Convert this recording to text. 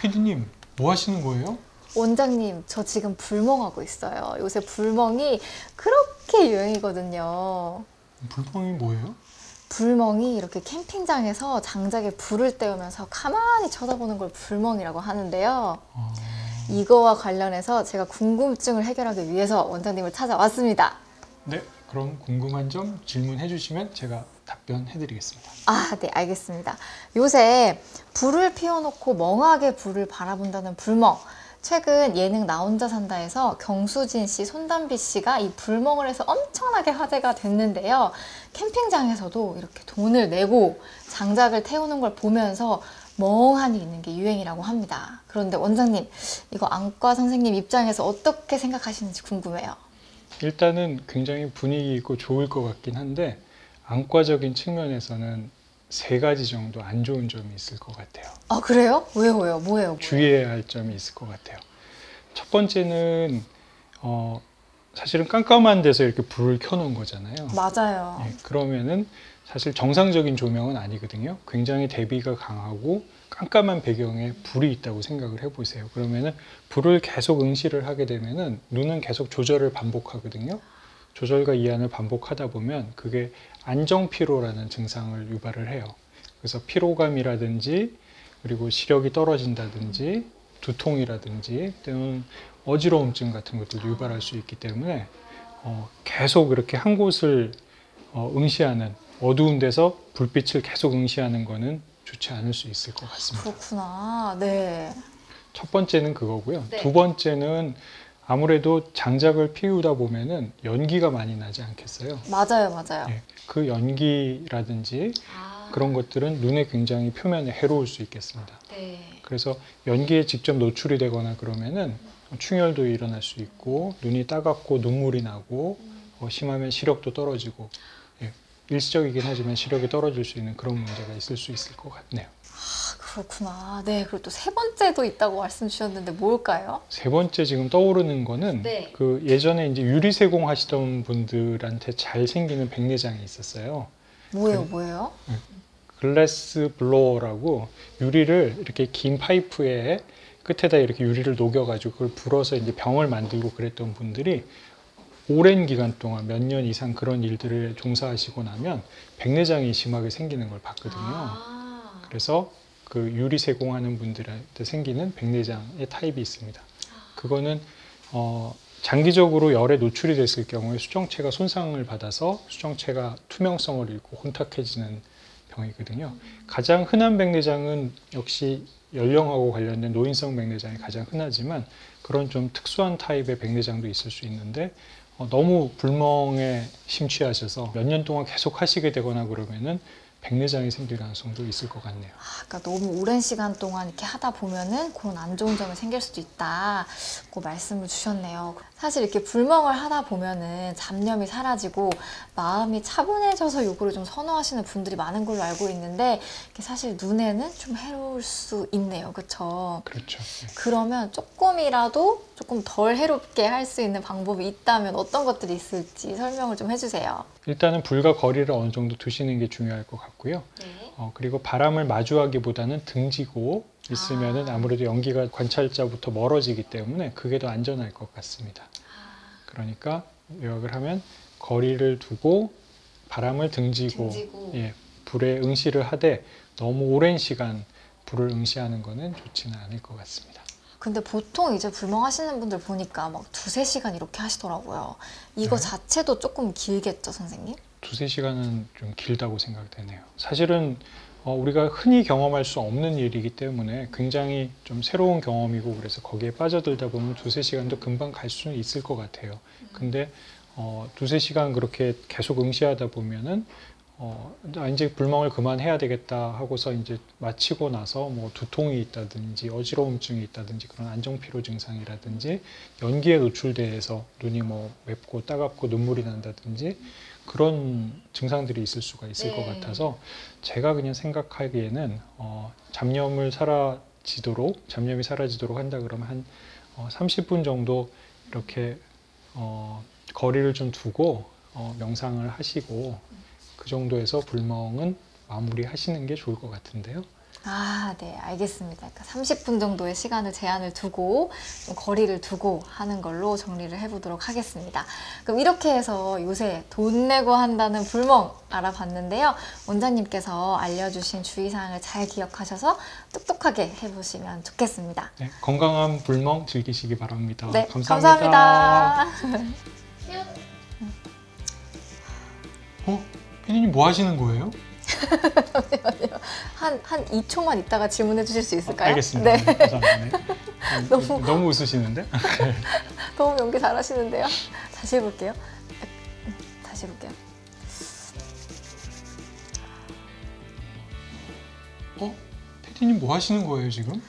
피디님, 뭐 하시는 거예요? 원장님, 저 지금 불멍하고 있어요. 요새 불멍이 그렇게 유행이거든요. 불멍이 뭐예요? 불멍이 이렇게 캠핑장에서 장작에 불을 때우면서 가만히 쳐다보는 걸 불멍이라고 하는데요. 이거와 관련해서 제가 궁금증을 해결하기 위해서 원장님을 찾아왔습니다. 네, 그럼 궁금한 점 질문해 주시면 제가 답변해 드리겠습니다. 아, 네, 알겠습니다. 요새 불을 피워놓고 멍하게 불을 바라본다는 불멍. 최근 예능 나 혼자 산다에서 경수진 씨, 손담비 씨가 이 불멍을 해서 엄청나게 화제가 됐는데요. 캠핑장에서도 이렇게 돈을 내고 장작을 태우는 걸 보면서 멍하니 있는 게 유행이라고 합니다. 그런데 원장님, 이거 안과 선생님 입장에서 어떻게 생각하시는지 궁금해요. 일단은 굉장히 분위기 있고 좋을 것 같긴 한데 안과적인 측면에서는 세 가지 정도 안 좋은 점이 있을 것 같아요. 아, 그래요? 왜요? 뭐예요? 주의해야 할 점이 있을 것 같아요. 첫 번째는 사실은 깜깜한 데서 이렇게 불을 켜놓은 거잖아요. 맞아요. 예, 그러면은 사실 정상적인 조명은 아니거든요. 굉장히 대비가 강하고 깜깜한 배경에 불이 있다고 생각을 해보세요. 그러면은 불을 계속 응시를 하게 되면은 눈은 계속 조절을 반복하거든요. 조절과 이완을 반복하다 보면 그게 안정피로라는 증상을 유발을 해요. 그래서 피로감이라든지 그리고 시력이 떨어진다든지 두통이라든지 또는 어지러움증 같은 것들도 유발할 수 있기 때문에 계속 이렇게 한 곳을 응시하는 어두운 데서 불빛을 계속 응시하는 거는 좋지 않을 수 있을 것 같습니다. 그렇구나. 네. 첫 번째는 그거고요. 네. 두 번째는 아무래도 장작을 피우다 보면은 연기가 많이 나지 않겠어요? 맞아요. 예, 그 연기라든지 그런 것들은 눈에 굉장히 표면에 해로울 수 있겠습니다. 네. 그래서 연기에 직접 노출이 되거나 그러면은 충혈도 일어날 수 있고 눈이 따갑고 눈물이 나고 심하면 시력도 떨어지고 일시적이긴 하지만 시력이 떨어질 수 있는 그런 문제가 있을 수 있을 것 같네요. 그렇구나. 네. 그리고 또 세 번째도 있다고 말씀 주셨는데 뭘까요? 세 번째 지금 떠오르는 거는 네. 그 예전에 이제 유리세공 하시던 분들한테 잘 생기는 백내장이 있었어요. 뭐예요? 글래스 블로어라고 유리를 이렇게 긴 파이프에 끝에다 이렇게 유리를 녹여가지고 그걸 불어서 이제 병을 만들고 그랬던 분들이 오랜 기간 동안 몇 년 이상 그런 일들을 종사하시고 나면 백내장이 심하게 생기는 걸 봤거든요. 그래서 그 유리 세공하는 분들한테 생기는 백내장의 타입이 있습니다. 그거는 장기적으로 열에 노출이 됐을 경우에 수정체가 손상을 받아서 수정체가 투명성을 잃고 혼탁해지는 병이거든요. 가장 흔한 백내장은 역시 연령하고 관련된 노인성 백내장이 가장 흔하지만 그런 좀 특수한 타입의 백내장도 있을 수 있는데 너무 불멍에 심취하셔서 몇 년 동안 계속 하시게 되거나 그러면은 백내장이 생길 가능성도 있을 것 같네요. 그러니까 너무 오랜 시간 동안 이렇게 하다 보면은 그런 안 좋은 점이 생길 수도 있다고 말씀을 주셨네요. 사실 이렇게 불멍을 하다 보면은 잡념이 사라지고 마음이 차분해져서 요거를 좀 선호하시는 분들이 많은 걸로 알고 있는데 사실 눈에는 좀 해로울 수 있네요. 그렇죠? 그렇죠. 네. 그러면 조금이라도 조금 덜 해롭게 할 수 있는 방법이 있다면 어떤 것들이 있을지 설명을 좀 해주세요. 일단은 불과 거리를 어느 정도 두시는 게 중요할 것 같고요. 네. 그리고 바람을 마주하기보다는 등지고 있으면은 아무래도 연기가 관찰자부터 멀어지기 때문에 그게 더 안전할 것 같습니다. 그러니까 요약을 하면 거리를 두고 바람을 등지고. 예, 불에 응시를 하되 너무 오랜 시간 불을 응시하는 거는 좋지는 않을 것 같습니다. 근데 보통 이제 불멍하시는 분들 보니까 막 2~3시간 이렇게 하시더라고요. 이거 네. 자체도 조금 길겠죠, 선생님? 2~3시간은 좀 길다고 생각되네요. 사실은 우리가 흔히 경험할 수 없는 일이기 때문에 굉장히 좀 새로운 경험이고 그래서 거기에 빠져들다 보면 2~3시간도 금방 갈 수는 있을 것 같아요. 근데 2~3시간 그렇게 계속 응시하다 보면은 이제 불멍을 그만해야 되겠다 하고서 이제 마치고 나서 뭐 두통이 있다든지 어지러움증이 있다든지 그런 안정피로 증상이라든지 연기에 노출돼서 눈이 뭐 맵고 따갑고 눈물이 난다든지 그런 증상들이 있을 수가 있을 것 같아서 제가 그냥 생각하기에는 잡념이 사라지도록 한다 그러면 한 30분 정도 이렇게 거리를 좀 두고 명상을 하시고 그 정도에서 불멍은 마무리 하시는 게 좋을 것 같은데요. 아, 네, 알겠습니다. 그러니까 30분 정도의 시간을 제한을 두고 좀 거리를 두고 하는 걸로 정리를 해보도록 하겠습니다. 그럼 이렇게 해서 요새 돈 내고 한다는 불멍 알아봤는데요. 원장님께서 알려주신 주의사항을 잘 기억하셔서 똑똑하게 해보시면 좋겠습니다. 네, 건강한 불멍 즐기시기 바랍니다. 네, 감사합니다. 감사합니다. 피디님 뭐 하시는 거예요? 한 2초만 있다가 질문해 주실 수 있을까요? 알겠습니다. 네. 감사합니다. 너무- 웃으시는데? 너무 연기 잘하시는데요. 다시 해볼게요. 다시 해볼게요. 피디님 뭐 하시는 거예요 지금?